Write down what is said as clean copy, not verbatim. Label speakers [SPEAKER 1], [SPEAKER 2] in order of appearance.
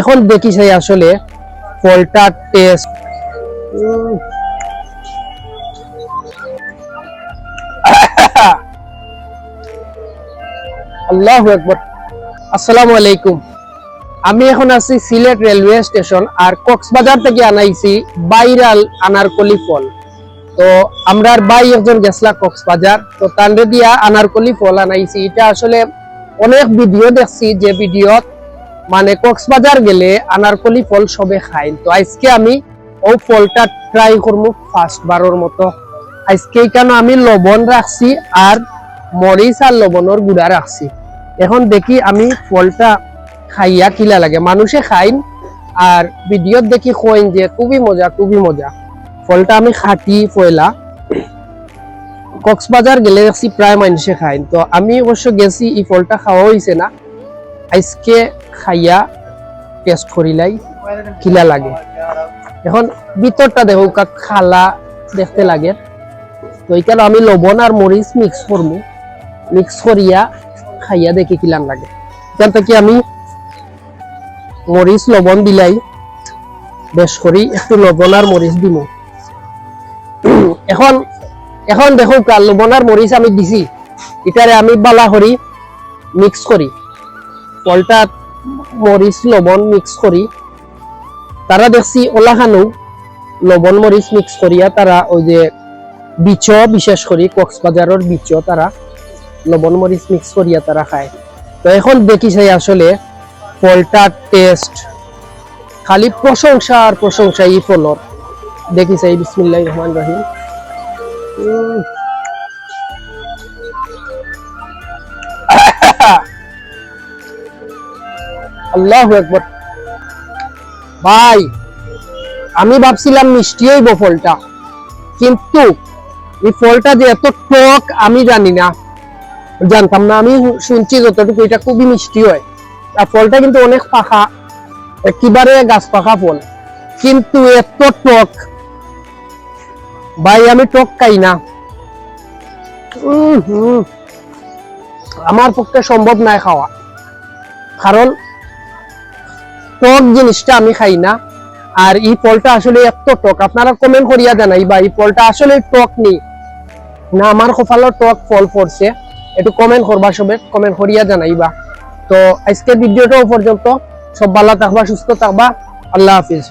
[SPEAKER 1] এখন দেখি সেই আসলে ফলটা টেস্ট। আল্লাহু আকবার। আসসালামু আলাইকুম। আমি এখন আছি সিলেট রেলওয়ে স্টেশন, আর কক্সবাজার থেকে আনাইছি ভাইরাল আনারকলি ফল। তো আমরার ভাই একজন গেছলা কক্সবাজার, তো তান্ডে দিয়া আনারকলি ফল আনাইছি। এটা আসলে অনেক ভিডিও দেখছি, যে ভিডিওত মানে কক্সবাজার গেলে আনারকলি ফল সবে খাই। তো আজকে আমি ও ফলটা ট্রাই করবো ফার্স্ট বারের মতো। আজকে কেন আমি লবণ রাখছি আর মরিচ আর লবণের গুঁড়া রাখছি। এখন দেখি আমি ফলটা খাইয়া কিলা লাগে। মানুষে খাইন আর ভিডিওত দেখি কইন যে খুবই মজা, খুবই মজা। ফলটা আমি খাটি পয়লা কক্সবাজার গেলে দেখছি প্রায় মানুষে খাইন। তো আমি অবশ্য গেছি, এই ফলটা খাওয়া হয়েছে না। আজকে খাইয়া টেস্ট করিলাই কিলা লাগে। এখন ভিতরটা দেখো খালা দেখতে লাগে। তো এখানে আমি লবণ আর মরিচ মিক্স করবো, মিক্স করিয়া খাইয়া দেখি কিলান লাগে। এখান থেকে আমি মরিচ লবণ দিলাই, বেশ করি একটু লবণ আর মরিচ দিব। এখন এখন দেখো লবণ আর মরিচ আমি দিছি, এটারে আমি বালা করি মিক্স করি। ফলটা মরিচ লবণ মিক্স করি। তারা দেখছি ওলা খানো লবণ মরিচ মিক্স করিয়া তারা ওই যে বিচ, বিশেষ করি কক্সবাজারের বিচ, তারা লবণ মরিচ মিক্স করিয়া তারা খায়। তো এখন দেখি সেই আসলে ফলটা টেস্ট, খালি প্রশংসা আর প্রশংসা এই ফলর। দেখি সেই বিসমিল্লাহির রহমানির রহিম। আল্লাহু আকবার। ভাই আমি ভাবছিলাম মিষ্টি হইব ফলটা, কিন্তু এই ফলটা যে এত টক আমি জানি না, জানতাম না। আমি শুনছি যতটুকু এটা খুবই মিষ্টি হয়। আর ফলটা কিন্তু অনেক পাকা, একেবারে গাছ পাকা ফল, কিন্তু এত টক। ভাই আমি টক খাই না, আমার পক্ষে সম্ভব নাই খাওয়া, কারণ টক জিনিসটা আমি খাই না। আর এই ফলটা আসলে এত টক, আপনারা কমেন্ট করিয়া জানাইবা এই ফলটা আসলে টক নেই না আমার কপালের টক ফল পড়ছে। একটু কমেন্ট করবা, সবে কমেন্ট করিয়া জানাইবা। তো আজকের ভিডিওটাও পর্যন্ত। সব ভালো থাকবা, সুস্থ থাকবা। আল্লাহ হাফিজ।